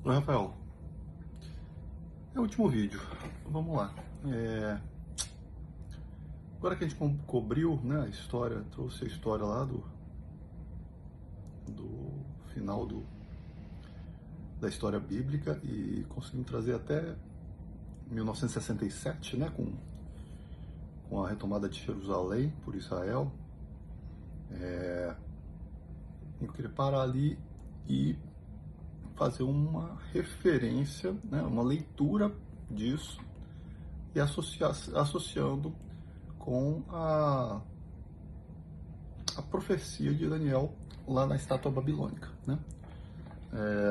Oi, Rafael. É o último vídeo. Vamos lá. Agora que a gente cobriu, né, a história, trouxe a história lá do final da história bíblica e conseguimos trazer até 1967, né, com a retomada de Jerusalém por Israel. Eu queria parar ali e fazer uma referência, né, uma leitura disso e associando com a profecia de Daniel lá na estátua babilônica, né?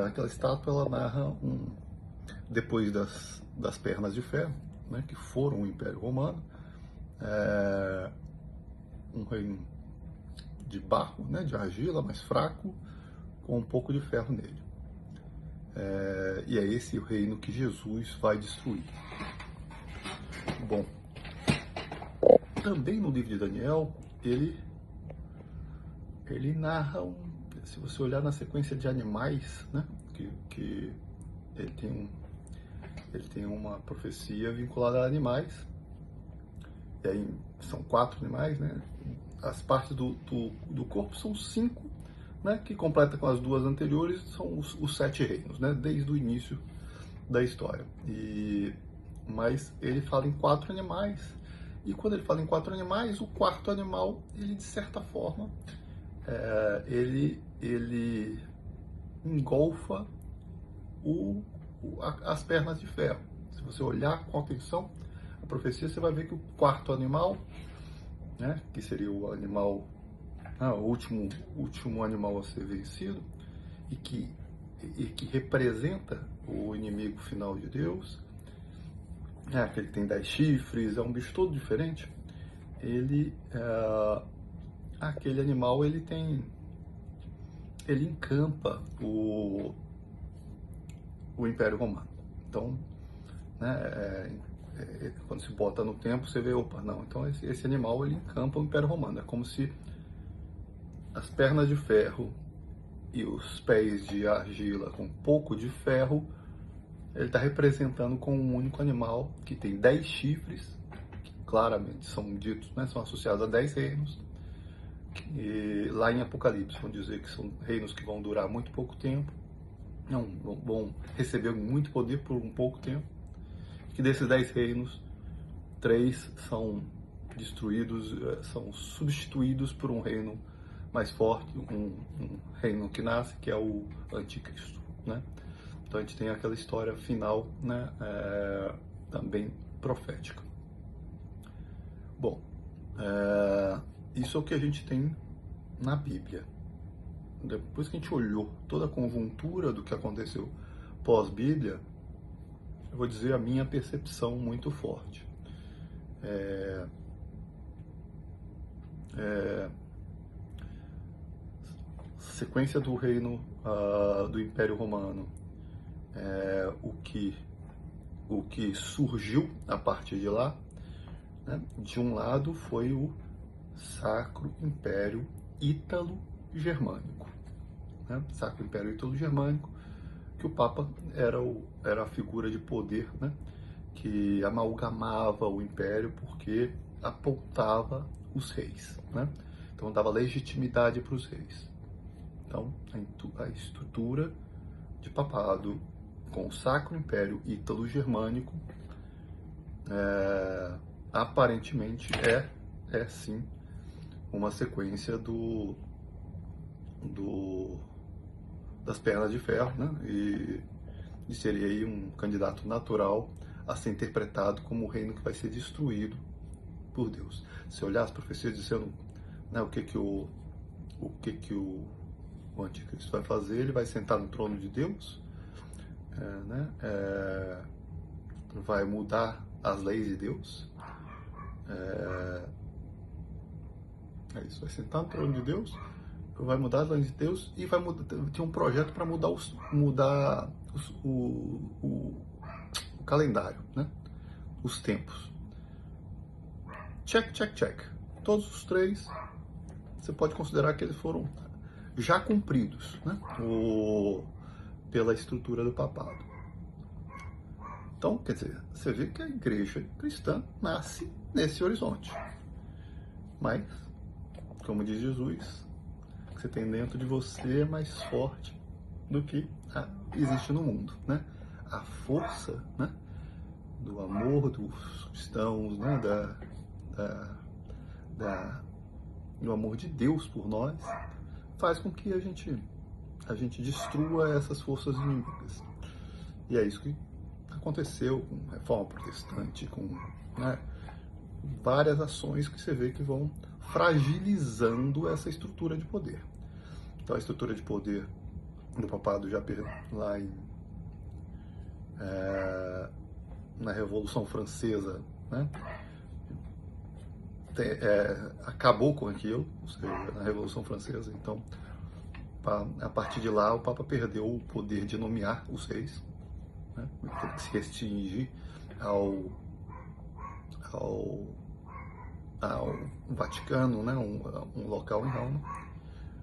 Aquela estátua ela narra depois das pernas de ferro, né, que foram o Império Romano, um reino de barro, né, de argila, mais fraco, com um pouco de ferro nele. E é esse o reino que Jesus vai destruir. Bom, também no livro de Daniel, ele narra, se você olhar na sequência de animais, né, que ele tem uma profecia vinculada a animais, e aí são 4 animais, né, as partes do corpo são 5, né, que completa com as 2 anteriores, são os 7 reinos, né, desde o início da história. Mas ele fala em 4 animais, e quando ele fala em 4 animais, o 4º animal, ele de certa forma, ele engolfa as pernas de ferro. Se você olhar com atenção a profecia, você vai ver que o 4º animal, né, que seria o animal, o último animal a ser vencido, e que representa o inimigo final de Deus, que ele tem 10 chifres, é um bicho todo diferente. Aquele animal ele encampa o Império Romano. Então, né, quando se bota no tempo, você vê, opa, não, então esse animal ele encampa o Império Romano. É como se as pernas de ferro e os pés de argila com pouco de ferro, ele está representando com um único animal que tem 10 chifres, que claramente são ditos, né, são associados a 10 reinos. E lá em Apocalipse vão dizer que são reinos que vão durar muito pouco tempo, não vão receber muito poder por um pouco tempo, que desses 10 reinos, 3 são destruídos, são substituídos por um reino mais forte, um reino que nasce, que é o Anticristo, né? Então a gente tem aquela história final, né, também profética. Bom, isso é o que a gente tem na Bíblia. Depois que a gente olhou toda a conjuntura do que aconteceu pós-Bíblia, eu vou dizer a minha percepção muito forte. Sequência do reino do Império Romano, o que surgiu a partir de lá, né? De um lado foi o Sacro Império Ítalo-Germânico, né? Sacro Império Ítalo-Germânico, que o Papa era a figura de poder, né, que amalgamava o império porque apontava os reis, né? Então dava legitimidade para os reis. Então a estrutura de papado com o Sacro Império Ítalo-Germânico aparentemente é sim uma sequência das pernas de ferro, né? E seria aí um candidato natural a ser interpretado como o reino que vai ser destruído por Deus. Se olhar as profecias dizendo, né, o que o anticristo vai fazer, ele vai sentar no trono de Deus, vai mudar as leis de Deus, isso, vai sentar no trono de Deus, vai mudar as leis de Deus e vai ter um projeto para mudar o calendário, né? Os tempos. Check, check, check. Todos os 3, você pode considerar que eles foram já cumpridos, né? pela estrutura do papado. Então, quer dizer, você vê que a igreja cristã nasce nesse horizonte. Mas, como diz Jesus, o que você tem dentro de você é mais forte do que existe no mundo, né? A força, né, do amor dos cristãos, né, do amor de Deus por nós, faz com que a gente destrua essas forças inimigas. E é isso que aconteceu com a Reforma Protestante, com, né, várias ações que você vê que vão fragilizando essa estrutura de poder. Então, a estrutura de poder do papado já lá na Revolução Francesa, né, acabou com aquilo, ou seja, na Revolução Francesa. Então, a partir de lá, o Papa perdeu o poder de nomear os reis, né, teve que se restringir ao Vaticano, né, um local em Roma.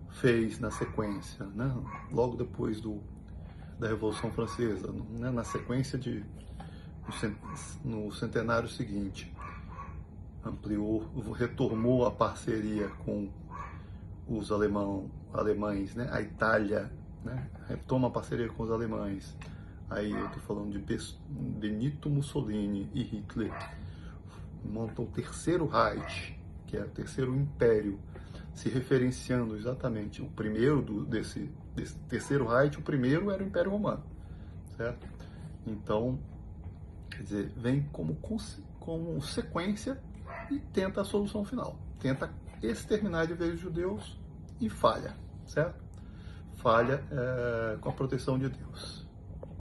Fez na sequência, né, logo depois da Revolução Francesa, né, na sequência no centenário seguinte, ampliou, retomou a parceria com os alemães, né, a Itália, né, retoma a parceria com os alemães. Aí eu estou falando de Benito Mussolini e Hitler, montam o Terceiro Reich, que é o Terceiro Império, se referenciando exatamente o primeiro desse Terceiro Reich. O primeiro era o Império Romano, certo? Então, quer dizer, vem como sequência e tenta a solução final, tenta exterminar de vez os judeus e falha, certo? Falha com a proteção de Deus.